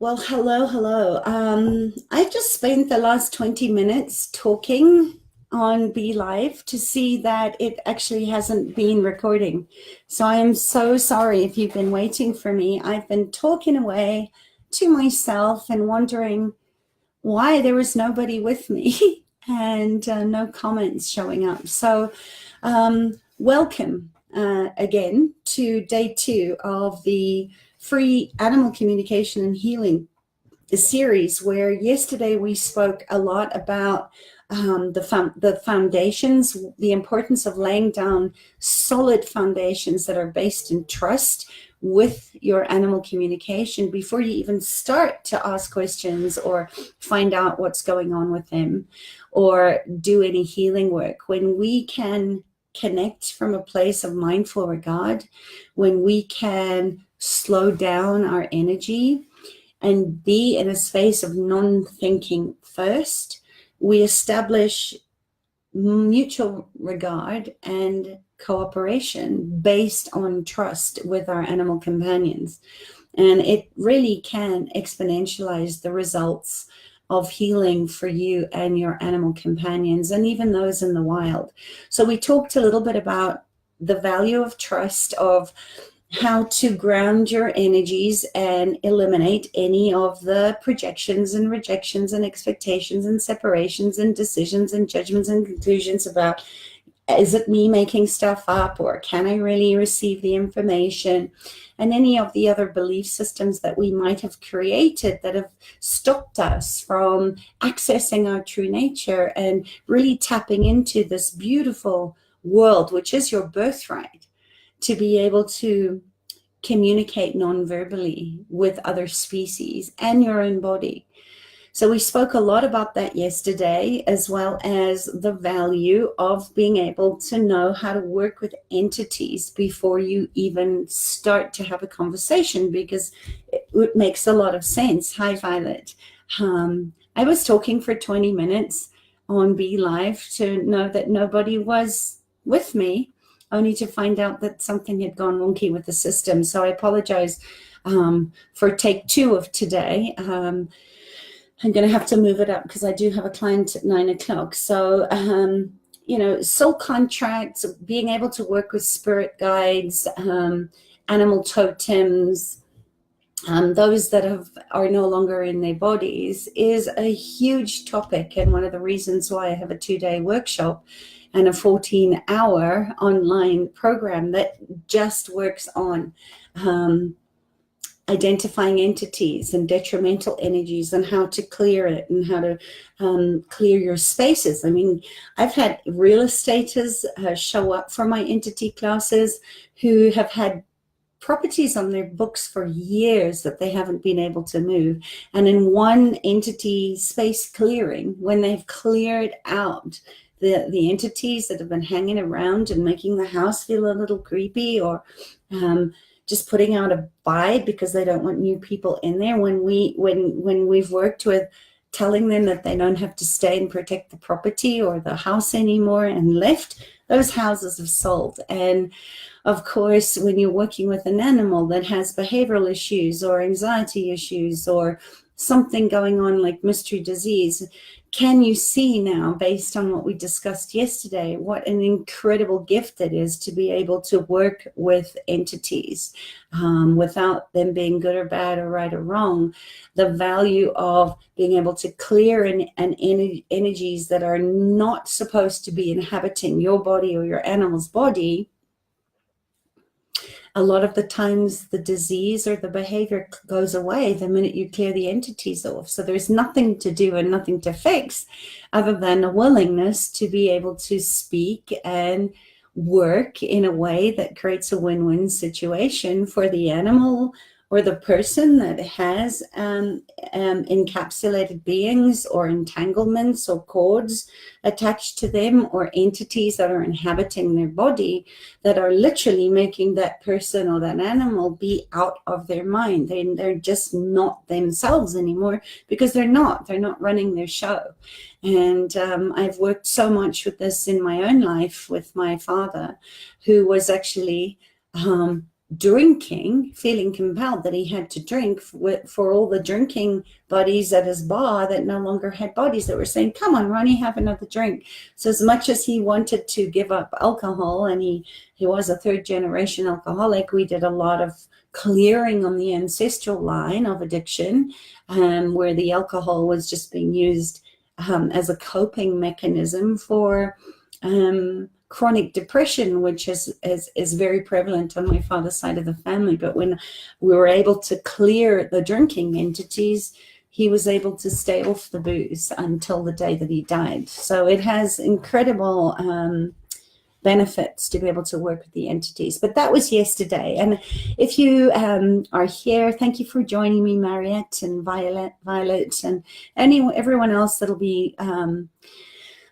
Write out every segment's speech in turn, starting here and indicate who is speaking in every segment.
Speaker 1: Well, hello, hello. I've just spent the last 20 minutes talking on Be Live to see that it actually hasn't been recording. So I am so sorry if you've been waiting for me. I've been talking away to myself and wondering why there was nobody with me and no comments showing up. So welcome again to day 2 of the free animal communication and healing series, where yesterday we spoke a lot about the foundations, the importance of laying down solid foundations that are based in trust with your animal communication before you even start to ask questions or find out what's going on with them or do any healing work. When we can connect from a place of mindful regard, when we can slow down our energy and be in a space of non-thinking first, we establish mutual regard and cooperation based on trust with our animal companions. And it really can exponentialize the results of healing for you and your animal companions, and even those in the wild. So we talked a little bit about the value of trust, of how to ground your energies and eliminate any of the projections and rejections and expectations and separations and decisions and judgments and conclusions about, is it me making stuff up, or can I really receive the information, and any of the other belief systems that we might have created that have stopped us from accessing our true nature and really tapping into this beautiful world, which is your birthright, to be able to communicate non-verbally with other species and your own body. So we spoke a lot about that yesterday, as well as the value of being able to know how to work with entities before you even start to have a conversation, because it makes a lot of sense. Hi, Violet. I was talking for 20 minutes on Be Live to know that nobody was with me, only to find out that something had gone wonky with the system. So I apologize for take 2 of today. I'm going to have to move it up because I do have a client at 9 o'clock. So, soul contracts, being able to work with spirit guides, animal totems, those that are no longer in their bodies, is a huge topic, and one of the reasons why I have a 2-day workshop and a 14-hour online program that just works on identifying entities and detrimental energies and how to clear it and how to clear your spaces. I mean, I've had real estaters show up for my entity classes who have had properties on their books for years that they haven't been able to move. And in one entity space clearing, when they've cleared out the entities that have been hanging around and making the house feel a little creepy, or just putting out a vibe because they don't want new people in there, when we've worked with telling them that they don't have to stay and protect the property or the house anymore and left, those houses have sold. And of course, when you're working with an animal that has behavioral issues or anxiety issues or something going on like mystery disease, can you see now, based on what we discussed yesterday, what an incredible gift it is to be able to work with entities without them being good or bad or right or wrong? The value of being able to clear energies that are not supposed to be inhabiting your body or your animal's body. A lot of the times the disease or the behavior goes away the minute you clear the entities off. So there's nothing to do and nothing to fix other than a willingness to be able to speak and work in a way that creates a win-win situation for the animal or the person that has encapsulated beings or entanglements or cords attached to them, or entities that are inhabiting their body that are literally making that person or that animal be out of their mind. They're just not themselves anymore because they're not running their show. And I've worked so much with this in my own life with my father, who was actually drinking, feeling compelled that he had to drink for all the drinking buddies at his bar that no longer had bodies, that were saying, come on, Ronnie, have another drink. So as much as he wanted to give up alcohol, and he was a third generation alcoholic, we did a lot of clearing on the ancestral line of addiction, where the alcohol was just being used as a coping mechanism for chronic depression, which is very prevalent on my father's side of the family. But when we were able to clear the drinking entities, he was able to stay off the booze until the day that he died. So it has incredible benefits to be able to work with the entities. But that was yesterday. And if you are here, thank you for joining me, Mariette and Violet, and everyone else that'll be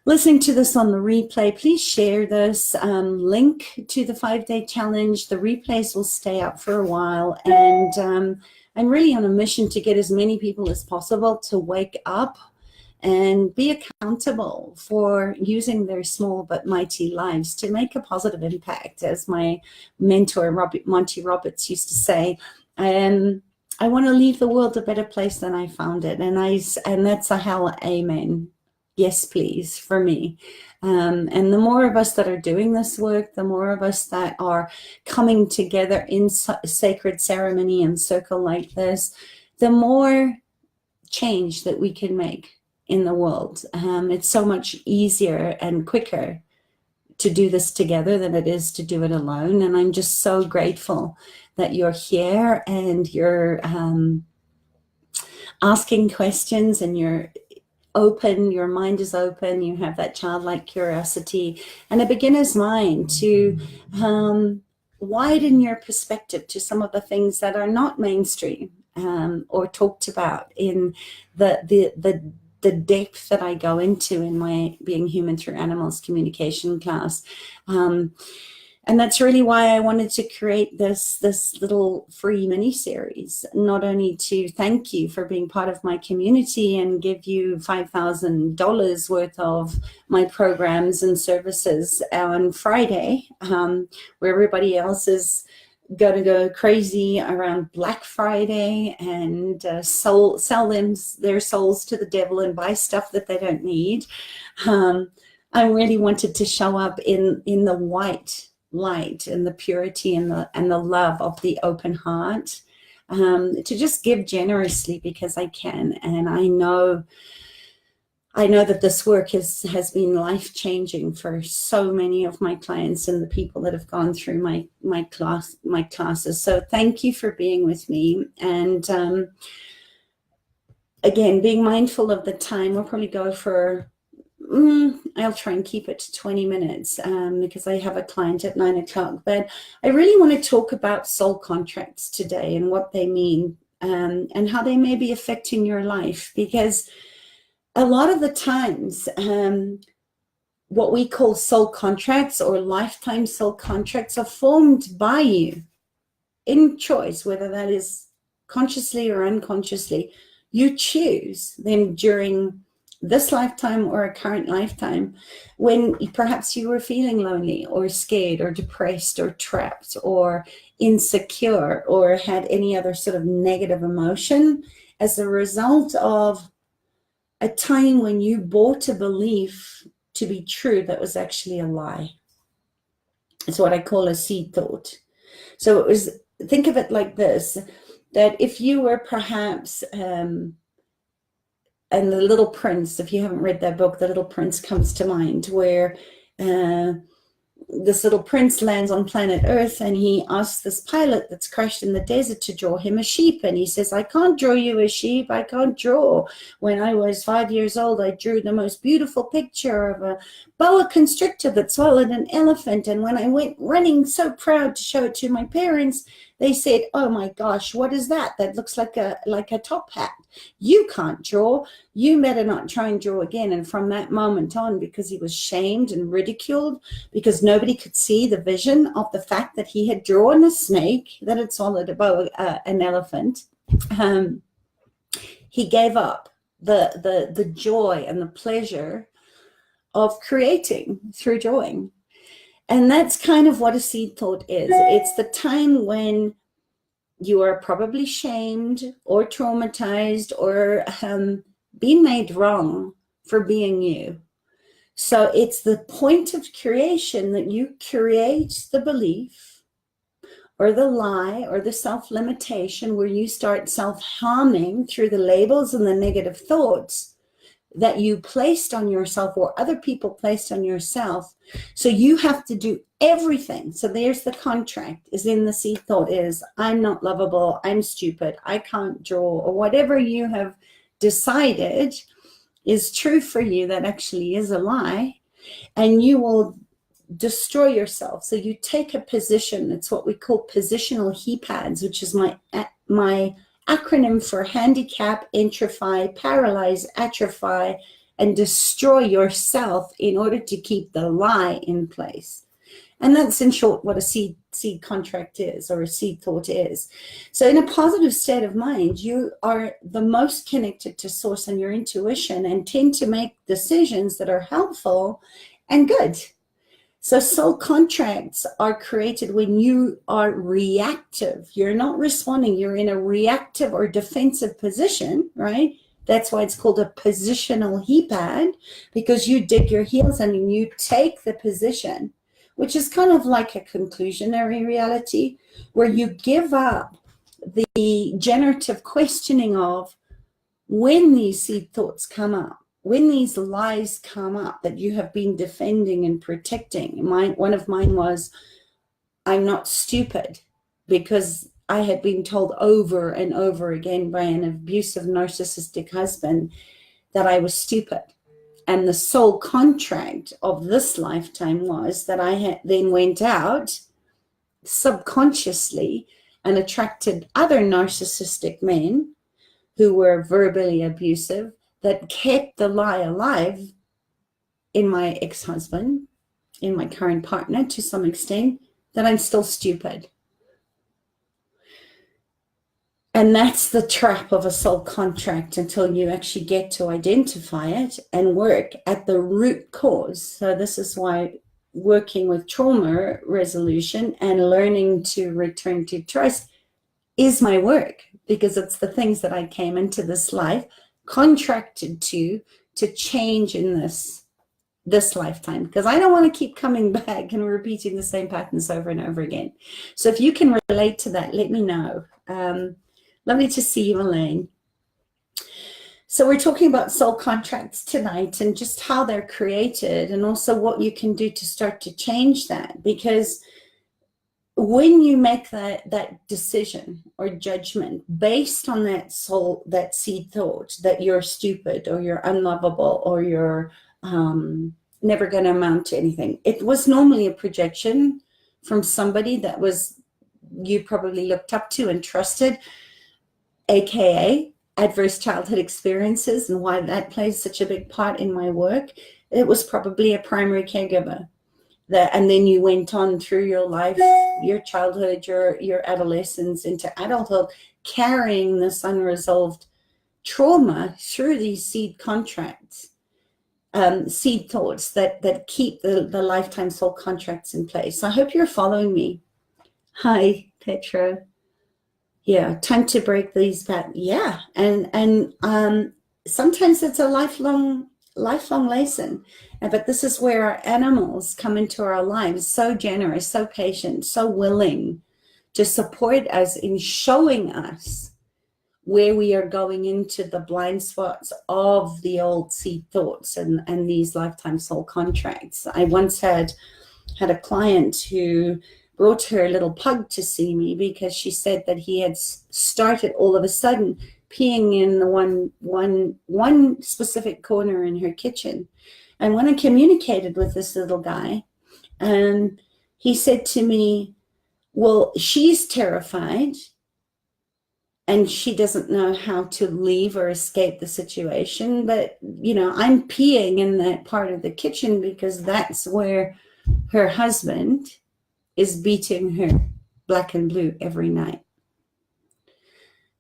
Speaker 1: listening to this on the replay. Please share this link to the 5-day challenge. The replays will stay up for a while, and I'm really on a mission to get as many people as possible to wake up and be accountable for using their small but mighty lives to make a positive impact. As my mentor, Monty Roberts, used to say, I want to leave the world a better place than I found it. And that's a hell amen. Yes, please, for me. And the more of us that are doing this work, the more of us that are coming together in sacred ceremony and circle like this, the more change that we can make in the world. It's so much easier and quicker to do this together than it is to do it alone. And I'm just so grateful that you're here and you're asking questions, and you're open, your mind is open, you have that childlike curiosity and a beginner's mind to widen your perspective to some of the things that are not mainstream or talked about in the depth that I go into in my Being Human Through Animals communication class. And that's really why I wanted to create this little free mini series, not only to thank you for being part of my community and give you $5,000 worth of my programs and services on Friday, where everybody else is going to go crazy around Black Friday and sell their souls to the devil and buy stuff that they don't need. I really wanted to show up in the white light and the purity and the love of the open heart, to just give generously because I can. And I know that this work has been life-changing for so many of my clients and the people that have gone through my classes. So thank you for being with me. And again, being mindful of the time, we'll probably go for I'll try and keep it to 20 minutes because I have a client at 9 o'clock. But I really want to talk about soul contracts today and what they mean and how they may be affecting your life. Because a lot of the times, what we call soul contracts or lifetime soul contracts are formed by you in choice, whether that is consciously or unconsciously. You choose them during this lifetime or a current lifetime, when perhaps you were feeling lonely or scared or depressed or trapped or insecure or had any other sort of negative emotion as a result of a time when you bought a belief to be true that was actually a lie. It's what I call a seed thought. So it was, think of it like this, that if you were perhaps and The Little Prince, if you haven't read that book, The Little Prince comes to mind, where this little prince lands on planet Earth and he asks this pilot that's crashed in the desert to draw him a sheep. And he says, I can't draw you a sheep. I can't draw. When I was 5 years old, I drew the most beautiful picture of a boa constrictor that swallowed an elephant. And when I went running so proud to show it to my parents, they said, oh my gosh, what is that? That looks like a top hat. You can't draw. You better not try and draw again. And from that moment on, because he was shamed and ridiculed, because nobody could see the vision of the fact that he had drawn a snake that had swallowed an elephant, he gave up the joy and the pleasure of creating through drawing. And that's kind of what a seed thought is. It's the time when you are probably shamed or traumatized or being made wrong for being you. So it's the point of creation that you create the belief or the lie or the self-limitation where you start self-harming through the labels and the negative thoughts that you placed on yourself or other people placed on yourself. So you have to do everything. So there's the contract is in the seed thought is, I'm not lovable, I'm stupid, I can't draw, or whatever you have decided is true for you that actually is a lie, and you will destroy yourself. So you take a position. It's what we call positional HEPADs, which is my acronym for handicap, entropy, paralyze, atrophy, and destroy yourself in order to keep the lie in place. And that's in short what a seed contract is, or a seed thought is. So in a positive state of mind, you are the most connected to source and your intuition and tend to make decisions that are helpful and good. So soul contracts are created when you are reactive. You're not responding. You're in a reactive or defensive position, right? That's why it's called a positional HEPAD, because you dig your heels in and you take the position, which is kind of like a conclusionary reality, where you give up the generative questioning of when these seed thoughts come up, when these lies come up that you have been defending and protecting. One of mine was, I'm not stupid, because I had been told over and over again by an abusive narcissistic husband that I was stupid. And the soul contract of this lifetime was that I had then went out subconsciously and attracted other narcissistic men who were verbally abusive, that kept the lie alive in my ex-husband, in my current partner to some extent, that I'm still stupid. And that's the trap of a soul contract until you actually get to identify it and work at the root cause. So this is why working with trauma resolution and learning to return to trust is my work, because it's the things that I came into this life contracted to change in this lifetime, because I don't want to keep coming back and repeating the same patterns over and over again. So if you can relate to that, let me know. Lovely to see you, Elaine. So we're talking about soul contracts tonight and just how they're created, and also what you can do to start to change that. Because when you make that decision or judgment based on that seed thought that you're stupid or you're unlovable or you're never going to amount to anything, it was normally a projection from somebody that was you probably looked up to and trusted, aka adverse childhood experiences, and why that plays such a big part in my work. It was probably a primary caregiver. And then you went on through your life, your childhood, your adolescence into adulthood, carrying this unresolved trauma through these seed contracts, seed thoughts that keep the lifetime soul contracts in place. So I hope you're following me. Hi, Petra. Yeah, time to break these back. Yeah, and sometimes it's a lifelong lesson. But this is where our animals come into our lives, so generous, so patient, so willing to support us in showing us where we are going into the blind spots of the old seed thoughts and these lifetime soul contracts. I once had a client who brought her little pug to see me because she said that he had started all of a sudden peeing in the one specific corner in her kitchen. And when I communicated with this little guy, he said to me, well, she's terrified and she doesn't know how to leave or escape the situation. But, I'm peeing in that part of the kitchen because that's where her husband is beating her black and blue every night.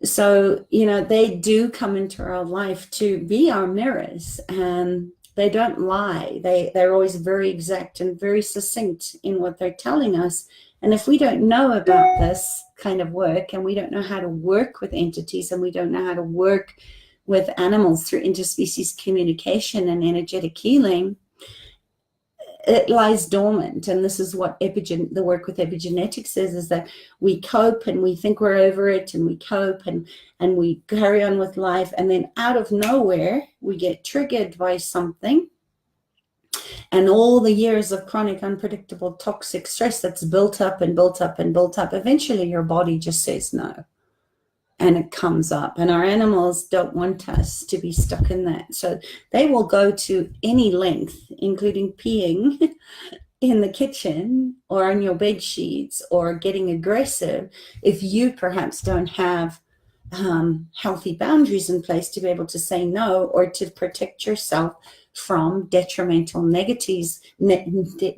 Speaker 1: So, they do come into our life to be our mirrors. But They don't lie. They're always very exact and very succinct in what they're telling us. And if we don't know about this kind of work, and we don't know how to work with entities, and we don't know how to work with animals through interspecies communication and energetic healing, it lies dormant. And this is what the work with epigenetics is that we cope and we think we're over it, and we cope and we carry on with life, and then out of nowhere we get triggered by something, and all the years of chronic, unpredictable, toxic stress that's built up and built up and built up, eventually your body just says no, and it comes up. And our animals don't want us to be stuck in that, so they will go to any length, including peeing in the kitchen or on your bed sheets or getting aggressive, if you perhaps don't have healthy boundaries in place to be able to say no, or to protect yourself from detrimental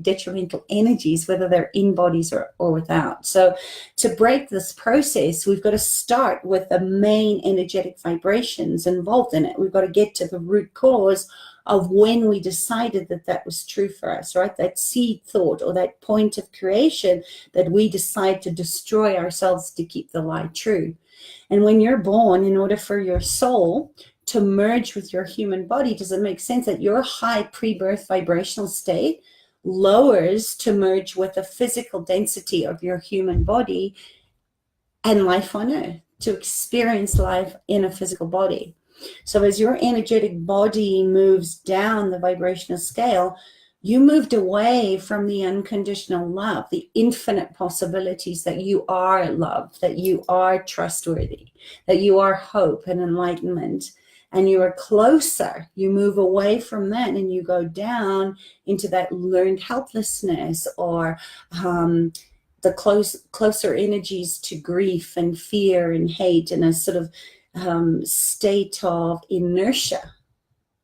Speaker 1: detrimental energies, whether they're in bodies or without. So to break this process, we've got to start with the main energetic vibrations involved in it. We've got to get to the root cause of when we decided that that was true for us, right? That seed thought, or that point of creation that we decide to destroy ourselves to keep the lie true. And when you're born, in order for your soul to merge with your human body, does it make sense that your high pre-birth vibrational state lowers to merge with the physical density of your human body and life on earth, to experience life in a physical body? So as your energetic body moves down the vibrational scale, you moved away from the unconditional love, the infinite possibilities that you are love, that you are trustworthy, that you are hope and enlightenment, and you are closer. You move away from that and you go down into that learned helplessness, or the closer energies to grief and fear and hate, and a sort of state of inertia,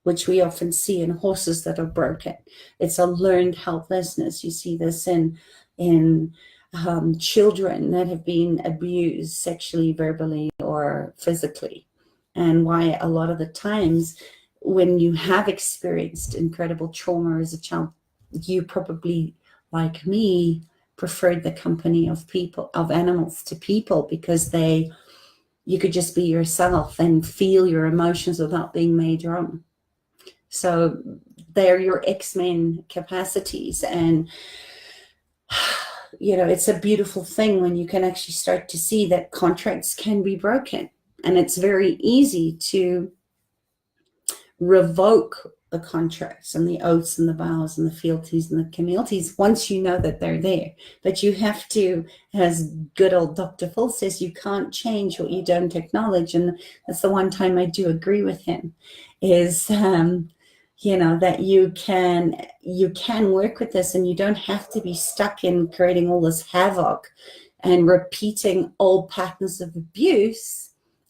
Speaker 1: which we often see in horses that are broken. It's a learned helplessness. You see this in children that have been abused sexually, verbally, or physically. And why a lot of the times when you have experienced incredible trauma as a child, you probably, like me, preferred the company of people, of animals to people, because you could just be yourself and feel your emotions without being made wrong. So they're your X-Men capacities. And, it's a beautiful thing when you can actually start to see that contracts can be broken. And it's very easy to revoke the contracts and the oaths and the vows and the fealties and the communities once you know that they're there. But you have to, as good old Dr. Phil says, you can't change what you don't acknowledge. And that's the one time I do agree with him, is that you can work with this, and you don't have to be stuck in creating all this havoc and repeating old patterns of abuse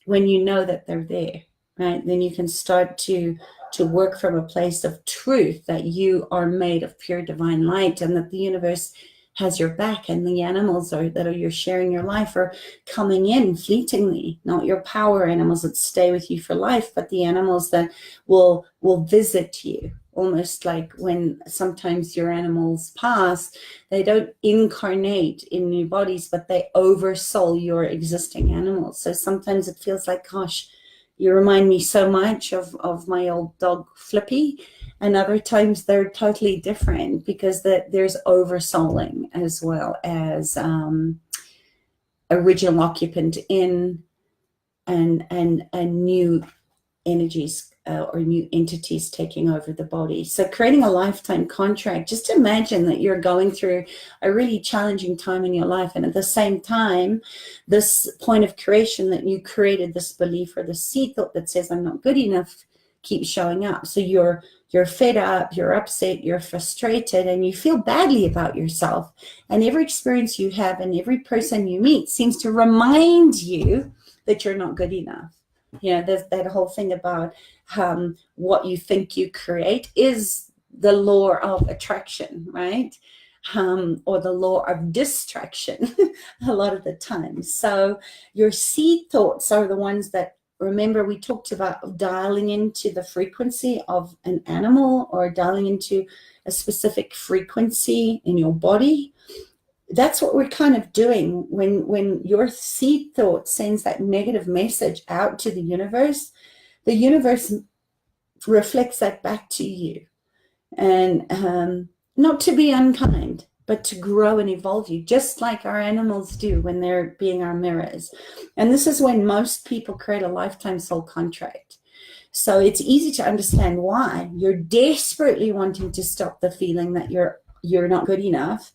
Speaker 1: when you know that they're there, right? Then you can start to work from a place of truth, that you are made of pure divine light, and that the universe has your back, and the animals you're sharing your life are coming in fleetingly, not your power animals that stay with you for life, but the animals that will visit you. Almost like when sometimes your animals pass, they don't incarnate in new bodies, but they oversoul your existing animals. So sometimes it feels like, gosh, you remind me so much of my old dog Flippy. And other times they're totally different, because there's oversouling as well as original occupant in and new energies or new entities taking over the body. So creating a lifetime contract, just imagine that you're going through a really challenging time in your life, and at the same time, this point of creation that you created, this belief or the seed thought that says I'm not good enough, keeps showing up. So you're fed up, you're upset, you're frustrated, and you feel badly about yourself. And every experience you have and every person you meet seems to remind you that you're not good enough. There's that whole thing about what you think you create is the law of attraction, right? Or the law of distraction a lot of the time. So your seed thoughts are the ones that remember we talked about dialing into the frequency of an animal or dialing into a specific frequency in your body. That's what we're kind of doing when your seed thought sends that negative message out to the universe reflects that back to you. And not to be unkind, but to grow and evolve you, just like our animals do when they're being our mirrors. And this is when most people create a lifetime soul contract. So it's easy to understand why you're desperately wanting to stop the feeling that you're not good enough.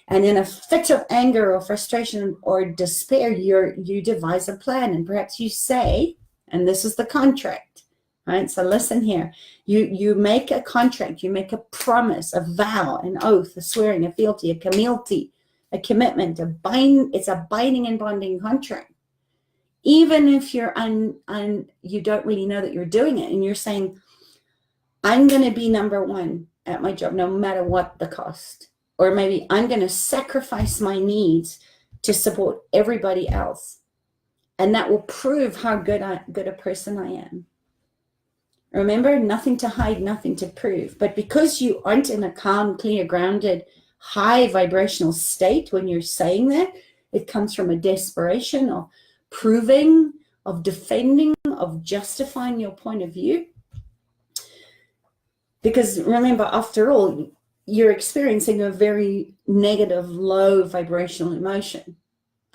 Speaker 1: And in a fit of anger or frustration or despair, you devise a plan, and perhaps you say, and this is the contract, right? So listen here. You make a contract, you make a promise, a vow, an oath, a swearing, a fealty, a community, a commitment, it's a binding and bonding contract. Even if you're you don't really know that you're doing it, and you're saying, I'm going to be number one at my job, no matter what the cost. Or maybe I'm going to sacrifice my needs to support everybody else. And that will prove how good a person I am. Remember, nothing to hide, nothing to prove. But because you aren't in a calm, clear, grounded, high vibrational state when you're saying that, it comes from a desperation of proving, of defending, of justifying your point of view. Because remember, after all, you're experiencing a very negative, low vibrational emotion.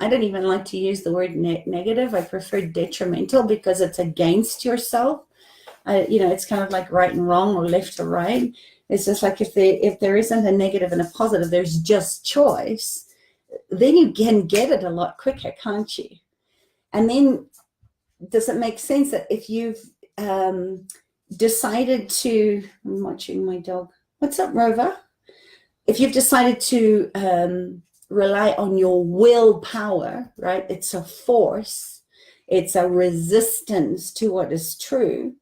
Speaker 1: I don't even like to use the word negative. I prefer detrimental because it's against yourself. It's kind of like right and wrong or left or right. It's just like if there isn't a negative and a positive, there's just choice, then you can get it a lot quicker, can't you? And then does it make sense that if you've decided to, I'm watching my dog. What's up, Rover? If you've decided to rely on your willpower, right? It's a force. It's a resistance to what is true.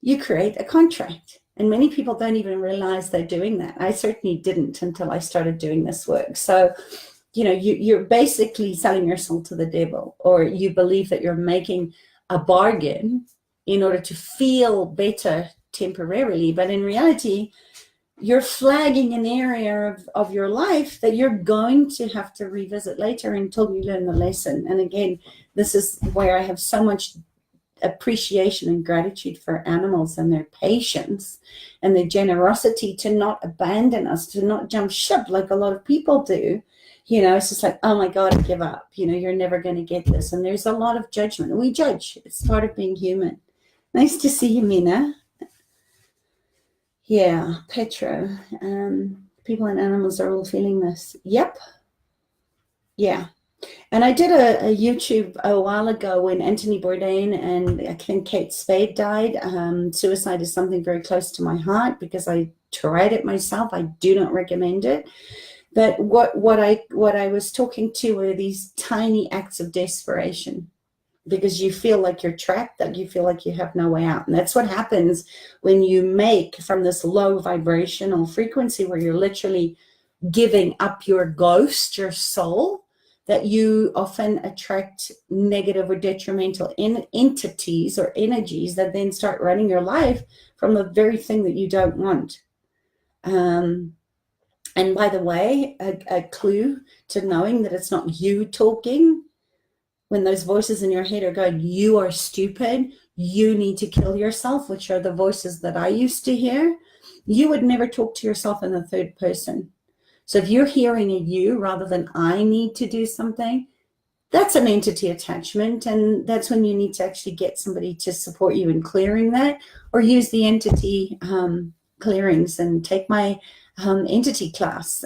Speaker 1: You create a contract. And many people don't even realize they're doing that. I certainly didn't until I started doing this work. So, you're basically selling your soul to the devil, or you believe that you're making a bargain in order to feel better temporarily. But in reality, you're flagging an area of your life that you're going to have to revisit later until you learn the lesson. And again, this is where I have so much appreciation and gratitude for animals and their patience and their generosity to not abandon us, to not jump ship like a lot of people do. It's just like, oh my God, I give up. You're never going to get this. And there's a lot of judgment. We judge. It's part of being human. Nice to see you, Mina. Yeah, Petro. People and animals are all feeling this. Yep. Yeah. And I did a YouTube a while ago when Anthony Bourdain and I think Kate Spade died. Suicide is something very close to my heart because I tried it myself. I do not recommend it. But what I was talking to were these tiny acts of desperation, because you feel like you're trapped, that you feel like you have no way out. And that's what happens when you make from this low vibrational frequency where you're literally giving up your ghost, your soul, that you often attract negative or detrimental entities or energies that then start running your life from the very thing that you don't want. And by the way, a clue to knowing that it's not you talking, when those voices in your head are going, you are stupid, you need to kill yourself, which are the voices that I used to hear, you would never talk to yourself in the third person. So if you're hearing a you rather than I need to do something, that's an entity attachment. And that's when you need to actually get somebody to support you in clearing that, or use the entity clearings and take my entity class.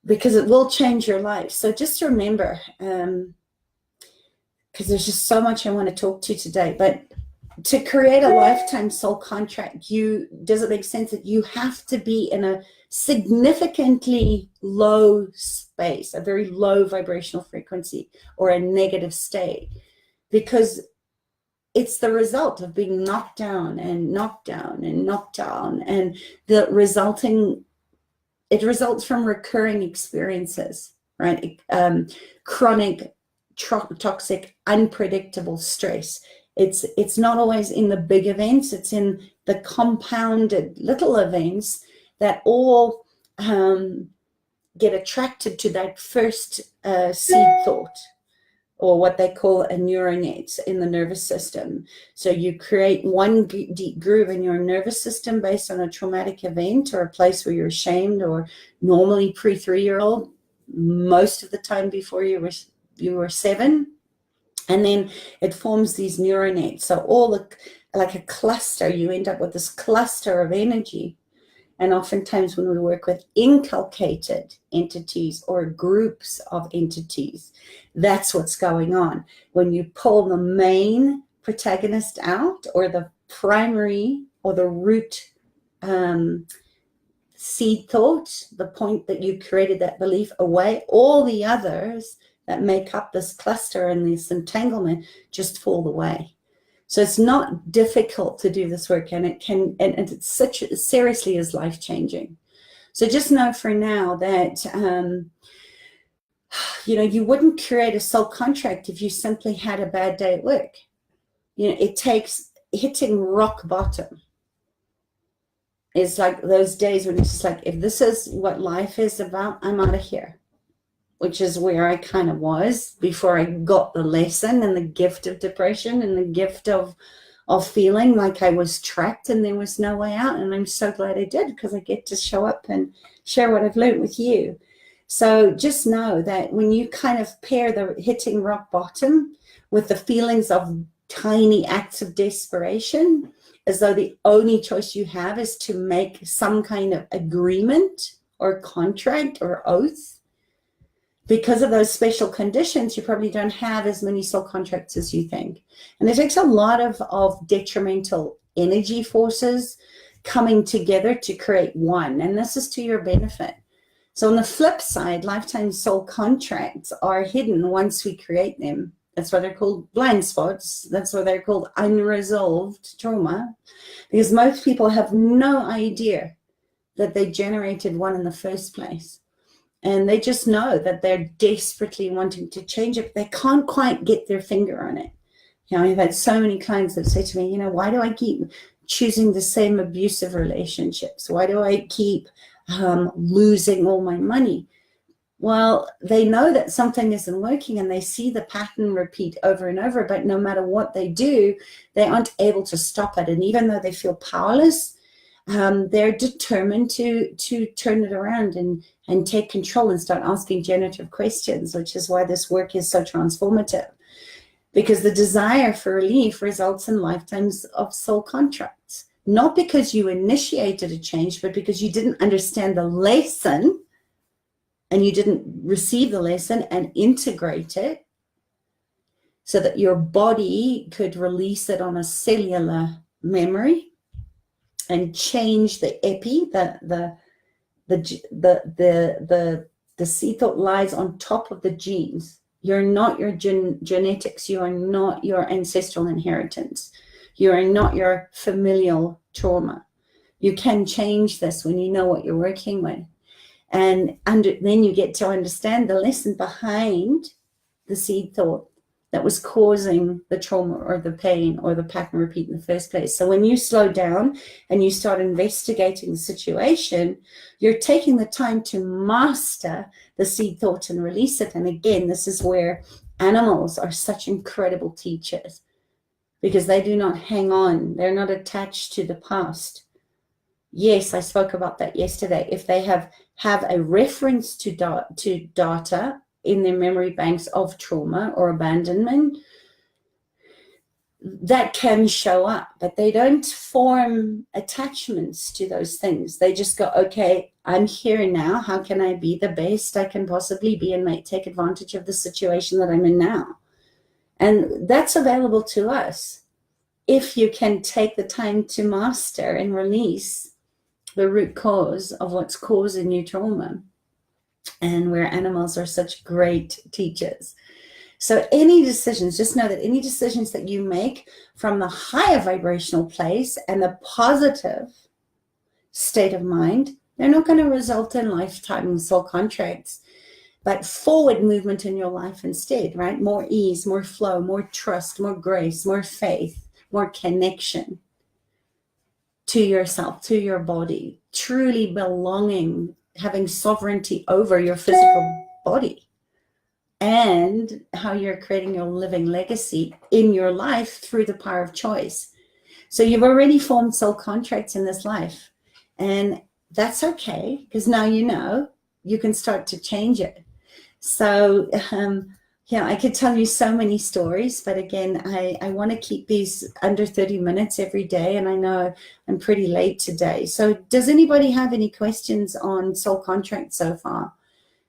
Speaker 1: Because it will change your life. So just remember, because there's just so much I want to talk to today, but to create a lifetime soul contract, does it make sense that you have to be in a significantly low space, a very low vibrational frequency, or a negative state, because it's the result of being knocked down and knocked down and knocked down, and it results from recurring experiences, right? Chronic toxic, unpredictable stress. It's not always in the big events, it's in the compounded little events that all get attracted to that first seed thought, or what they call a neuronet in the nervous system. So you create one deep groove in your nervous system based on a traumatic event or a place where you're ashamed, or normally pre-3-year-old, most of the time before you were 7. And then it forms these neuronets. So like a cluster, you end up with this cluster of energy. And oftentimes when we work with inculcated entities or groups of entities, that's what's going on. When you pull the main protagonist out, or the primary or the root seed thought, the point that you created that belief away, all the others that make up this cluster and this entanglement just fall away. So it's not difficult to do this work, and it's seriously is life-changing. So just know for now that you wouldn't create a soul contract if you simply had a bad day at work. It takes hitting rock bottom. It's like those days when it's just like, if this is what life is about, I'm out of here. Which is where I kind of was before I got the lesson and the gift of depression and the gift of feeling like I was trapped and there was no way out. And I'm so glad I did, because I get to show up and share what I've learned with you. So just know that when you kind of pair the hitting rock bottom with the feelings of tiny acts of desperation, as though the only choice you have is to make some kind of agreement or contract or oath, because of those special conditions, you probably don't have as many soul contracts as you think. And it takes a lot of detrimental energy forces coming together to create one. And this is to your benefit. So on the flip side, lifetime soul contracts are hidden once we create them. That's why they're called blind spots. That's why they're called unresolved trauma, because most people have no idea that they generated one in the first place. And they just know that they're desperately wanting to change it. They can't quite get their finger on it. I've had so many clients that say to me, why do I keep choosing the same abusive relationships? Why do I keep losing all my money? Well, they know that something isn't working, and they see the pattern repeat over and over, but no matter what they do, they aren't able to stop it. And even though they feel powerless, they're determined to turn it around and take control and start asking generative questions, which is why this work is so transformative, because the desire for relief results in lifetimes of soul contracts, not because you initiated a change, but because you didn't understand the lesson and you didn't receive the lesson and integrate it so that your body could release it on a cellular memory and change the epi, the seed thought lies on top of the genes. You're not your genetics. You are not your ancestral inheritance. You are not your familial trauma. You can change this when you know what you're working with. And then you get to understand the lesson behind the seed thought that was causing the trauma or the pain or the pattern repeat in the first place. So when you slow down and you start investigating the situation, you're taking the time to master the seed thought and release it. And again, this is where animals are such incredible teachers, because they do not hang on. They're not attached to the past. Yes, I spoke about that yesterday. If they have a reference to data in their memory banks of trauma or abandonment, that can show up, but they don't form attachments to those things. They just go, okay, I'm here now. How can I be the best I can possibly be and take advantage of the situation that I'm in now? And that's available to us if you can take the time to master and release the root cause of what's causing you trauma, and where animals are such great teachers. So any decisions, just know that any decisions that you make from the higher vibrational place and the positive state of mind, they're not going to result in lifetime soul contracts, but forward movement in your life instead, right? More ease, more flow, more trust, more grace, more faith, more connection to yourself, to your body, truly belonging, having sovereignty over your physical body, and how you're creating your living legacy in your life through the power of choice. So you've already formed soul contracts in this life, and that's okay, because now you know you can start to change it. So yeah, I could tell you so many stories, but again, I want to keep these under 30 minutes every day, and I know I'm pretty late today. So does anybody have any questions on soul contracts so far?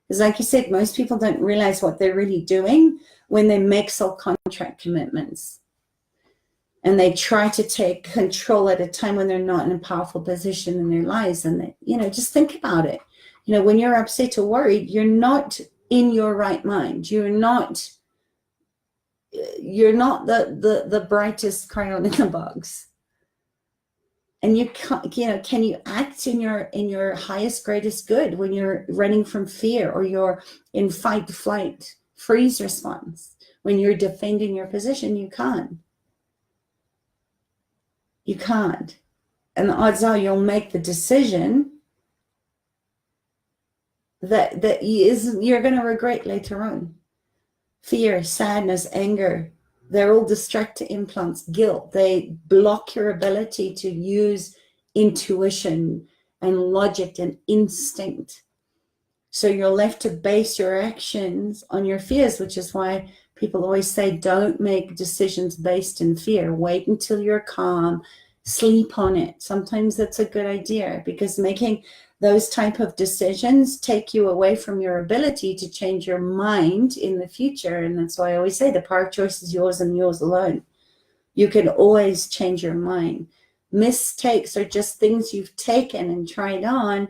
Speaker 1: Because like you said, most people don't realize what they're really doing when they make soul contract commitments. And they try to take control at a time when they're not in a powerful position in their lives. And they, just think about it. When you're upset or worried, you're not in your right mind. You're not the brightest crayon in the box. And you can't, can you act in your highest, greatest good when you're running from fear, or you're in fight, flight, freeze response? When you're defending your position, you can't. You can't. And the odds are you'll make the decision that you're going to regret later on. Fear, sadness, anger, they're all distractor implants. Guilt, they block your ability to use intuition and logic and instinct. So you're left to base your actions on your fears, which is why people always say, don't make decisions based in fear. Wait until you're calm, sleep on it. Sometimes that's a good idea, because making those type of decisions take you away from your ability to change your mind in the future. And that's why I always say the power of choice is yours and yours alone. You can always change your mind. Mistakes are just things you've taken and tried on,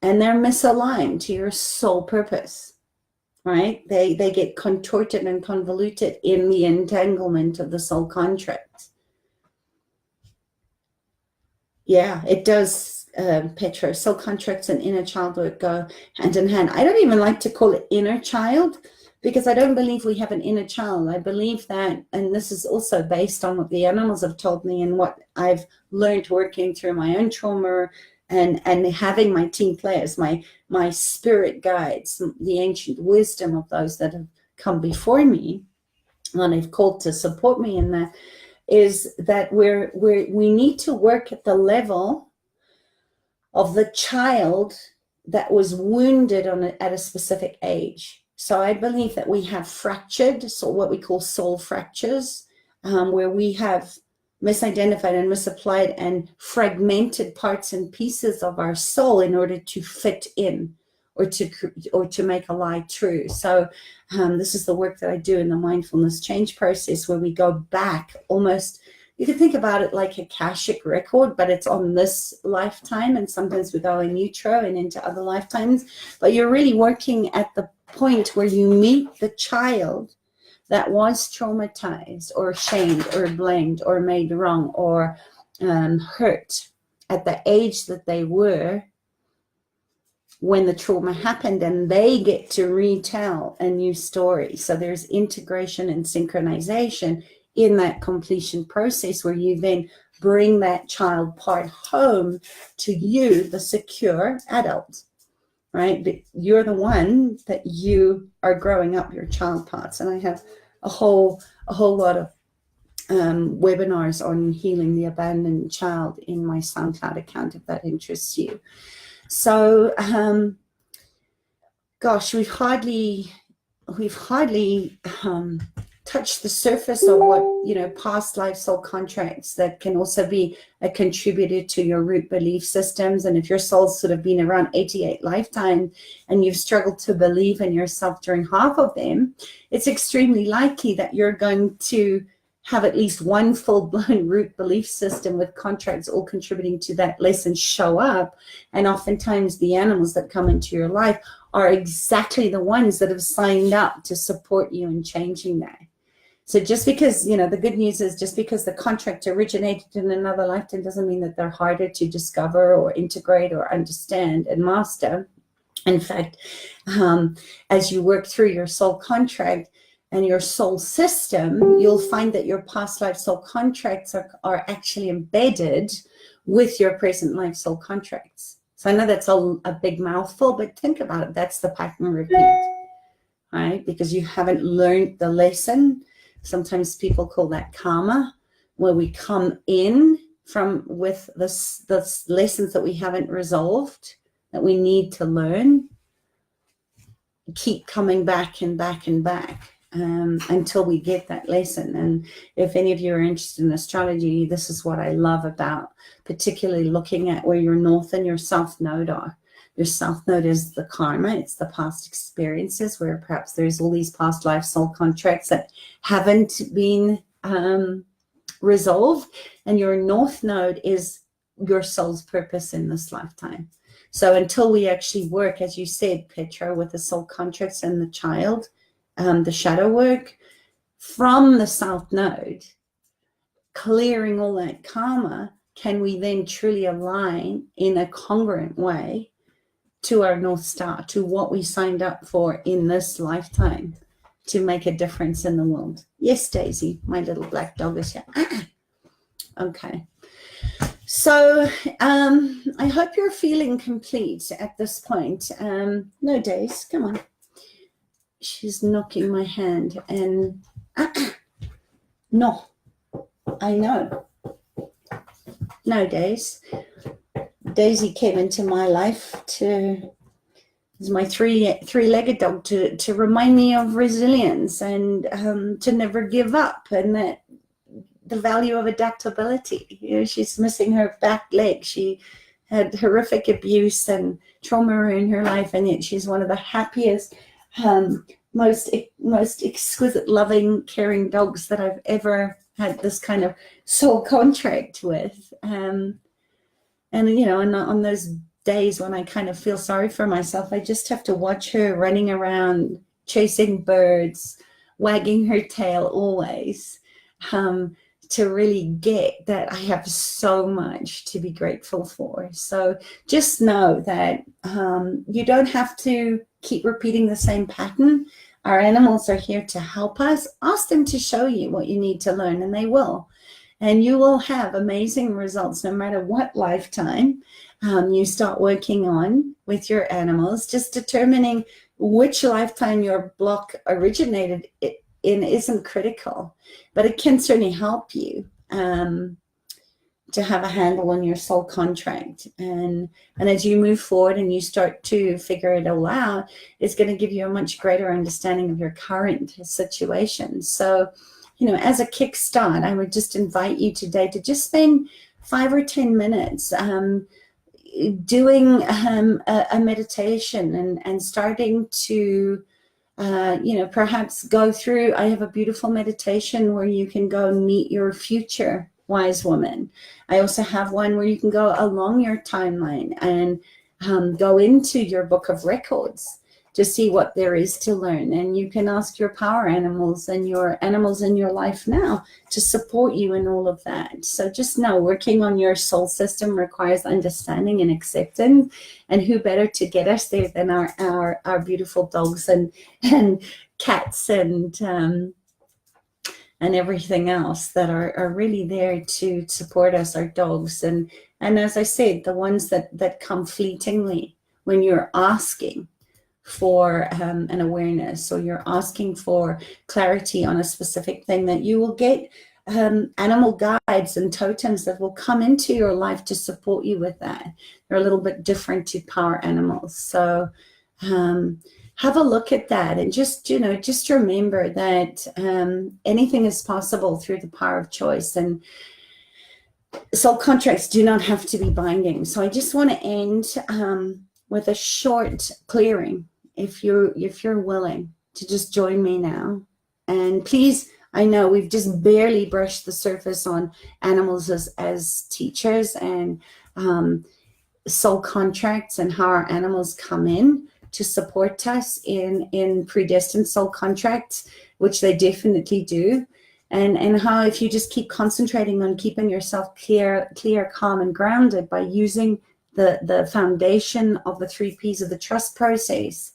Speaker 1: and they're misaligned to your soul purpose, right? They get contorted and convoluted in the entanglement of the soul contract. Yeah, it does, Petro. Soul contracts and inner childhood go hand in hand. I don't even like to call it inner child, because I don't believe we have an inner child. I believe that, and this is also based on what the animals have told me and what I've learned working through my own trauma, and having my team players, my spirit guides, the ancient wisdom of those that have come before me, and I've called to support me in that, is that we need to work at the level of the child that was wounded at a specific age. So I believe that we have fractured, so what we call soul fractures, where we have misidentified and misapplied and fragmented parts and pieces of our soul in order to fit in, or to make a lie true. So this is the work that I do in the mindfulness change process, where we go back almost, you can think about it like a Akashic record, but it's on this lifetime, and sometimes we go in utero and into other lifetimes. But you're really working at the point where you meet the child that was traumatized or shamed or blamed or made wrong or hurt at the age that they were when the trauma happened, and they get to retell a new story. So there's integration and synchronization in that completion process, where you then bring that child part home to you, the secure adult, right? But you're the one that you are growing up your child parts. And I have a whole lot of webinars on healing the abandoned child in my SoundCloud account, if that interests you. So, gosh, we've hardly touched the surface of what, past life soul contracts that can also be a contributor to your root belief systems. And if your soul's sort of been around 88 lifetimes and you've struggled to believe in yourself during half of them, it's extremely likely that you're going to have at least one full-blown root belief system with contracts all contributing to that lesson show up. And oftentimes the animals that come into your life are exactly the ones that have signed up to support you in changing that. So just because, the good news is, just because the contract originated in another lifetime doesn't mean that they're harder to discover or integrate or understand and master. In fact, as you work through your soul contract and your soul system, you'll find that your past life soul contracts are actually embedded with your present life soul contracts. So I know that's a big mouthful, but think about it. That's the pattern repeat, right? Because you haven't learned the lesson. Sometimes people call that karma, where we come in with the lessons that we haven't resolved, that we need to learn, keep coming back and back and back until we get that lesson. And if any of you are interested in astrology, this is what I love about particularly looking at where your north and your south node are. Your south node is the karma, it's the past experiences where perhaps there's all these past life soul contracts that haven't been resolved, and your north node is your soul's purpose in this lifetime. So until we actually work, as you said, Petra, with the soul contracts and the child, the shadow work from the south node, clearing all that karma, can we then truly align in a congruent way to our North Star, to what we signed up for in this lifetime to make a difference in the world. Yes, Daisy, my little black dog is here. Okay. So I hope you're feeling complete at this point. No, Daisy, come on. She's knocking my hand and no, I know. No, Daisy. Daisy came into my life as my three-legged dog to remind me of resilience and to never give up, and that the value of adaptability. You know, she's missing her back leg. She had horrific abuse and trauma in her life, and yet she's one of the happiest, most exquisite, loving, caring dogs that I've ever had this kind of soul contract with. And, you know, on those days when I kind of feel sorry for myself, I just have to watch her running around, chasing birds, wagging her tail always, to really get that I have so much to be grateful for. So just know that you don't have to keep repeating the same pattern. Our animals are here to help us. Ask them to show you what you need to learn, and they will. And you will have amazing results no matter what lifetime you start working on with your animals. Just determining which lifetime your block originated in isn't critical, but it can certainly help you to have a handle on your soul contract. And as you move forward and you start to figure it all out, it's going to give you a much greater understanding of your current situation. So, you know, as a kickstart, I would just invite you today to just spend 5 or 10 minutes doing a meditation and starting to, you know, perhaps go through. I have a beautiful meditation where you can go and meet your future wise woman. I also have one where you can go along your timeline and go into your book of records to see what there is to learn. And you can ask your power animals and your animals in your life now to support you in all of that. So just know working on your soul system requires understanding and acceptance. And who better to get us there than our beautiful dogs and cats and everything else that are really there to support us, our dogs. And as I said, the ones that come fleetingly when you're asking for an awareness, or you're asking for clarity on a specific thing, that you will get animal guides and totems that will come into your life to support you with that. They're a little bit different to power animals. So have a look at that, and just remember that anything is possible through the power of choice, and soul contracts do not have to be binding. So I just want to end with a short clearing. If you're willing to just join me now, and please, I know we've just barely brushed the surface on animals as teachers and soul contracts, and how our animals come in to support us in predestined soul contracts, which they definitely do, and how if you just keep concentrating on keeping yourself clear, calm, and grounded by using the foundation of the 3 P's of the trust process.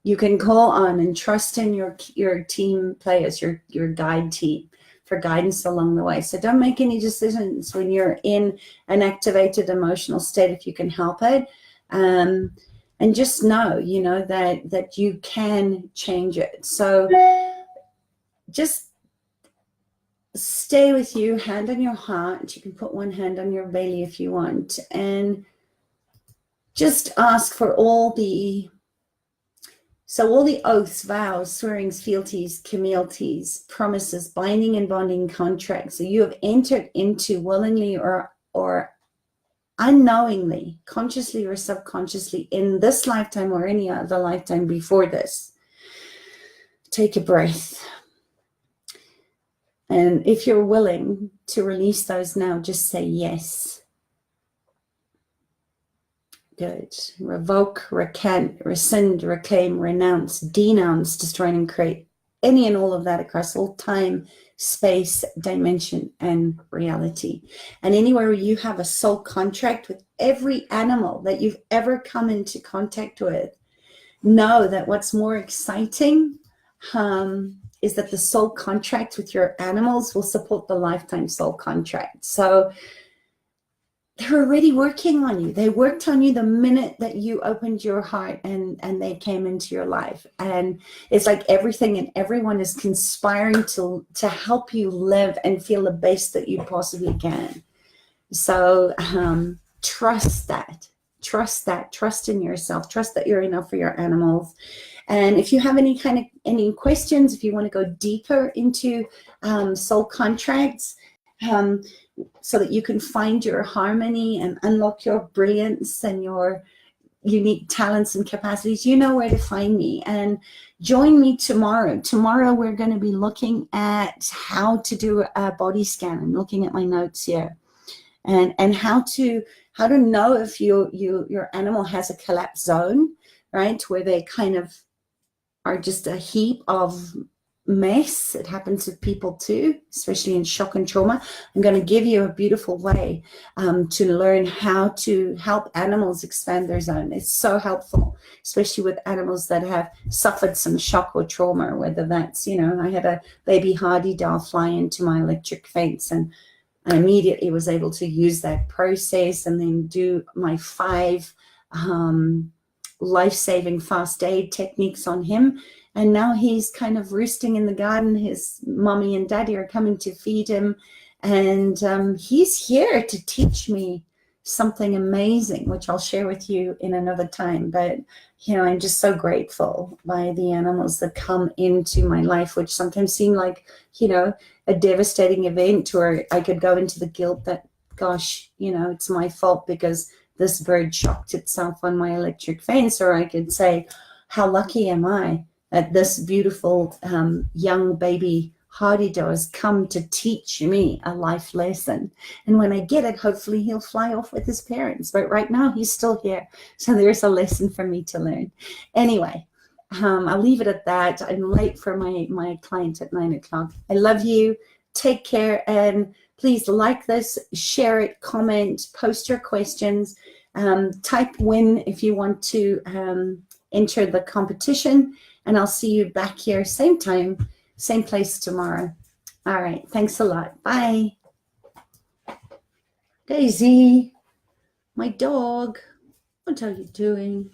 Speaker 1: You can call on and trust in your team players, your guide team, for guidance along the way. So don't make any decisions when you're in an activated emotional state if you can help it. And just know, that you can change it. So just stay with you, hand on your heart. You can put one hand on your belly if you want, and just ask for all the oaths, vows, swearings, fealties, communities, promises, binding and bonding contracts that you have entered into willingly or unknowingly, consciously or subconsciously, in this lifetime or any other lifetime before this. Take a breath. And if you're willing to release those now, just say yes. Good. Revoke, recant, rescind, reclaim, renounce, denounce, destroy, and create any and all of that across all time, space, dimension, and reality. And anywhere where you have a soul contract with every animal that you've ever come into contact with, know that what's more exciting is that the soul contract with your animals will support the lifetime soul contract. So they're already working on you. They worked on you the minute that you opened your heart and they came into your life. And it's like everything and everyone is conspiring to help you live and feel the best that you possibly can. So trust that. Trust in yourself. Trust that you're enough for your animals. And if you have any questions, if you want to go deeper into soul contracts, so that you can find your harmony and unlock your brilliance and your unique talents and capacities, you know where to find me. And join me tomorrow. Tomorrow we're going to be looking at how to do a body scan. I'm looking at my notes here, and how to know if your animal has a collapse zone, right, where they kind of are just a heap of mess. It happens with people too, especially in shock and trauma. I'm going to give you a beautiful way to learn how to help animals expand their zone. It's so helpful, especially with animals that have suffered some shock or trauma, whether that's, I had a baby hardy doll fly into my electric fence, and I immediately was able to use that process and then do my 5 life-saving fast aid techniques on him. And now he's kind of roosting in the garden. His mommy and daddy are coming to feed him. And he's here to teach me something amazing, which I'll share with you in another time. But, I'm just so grateful by the animals that come into my life, which sometimes seem like, a devastating event, or I could go into the guilt that, gosh, it's my fault because this bird shocked itself on my electric fence. Or I could say, how lucky am I that this beautiful young baby hardy doll has come to teach me a life lesson. And when I get it, hopefully he'll fly off with his parents. But right now he's still here. So there's a lesson for me to learn. Anyway, I'll leave it at that. I'm late for my client at 9 o'clock. I love you. Take care. And please like this, share it, comment, post your questions, type win if you want to enter the competition. And I'll see you back here, same time, same place tomorrow. All right. Thanks a lot. Bye. Daisy, my dog, what are you doing?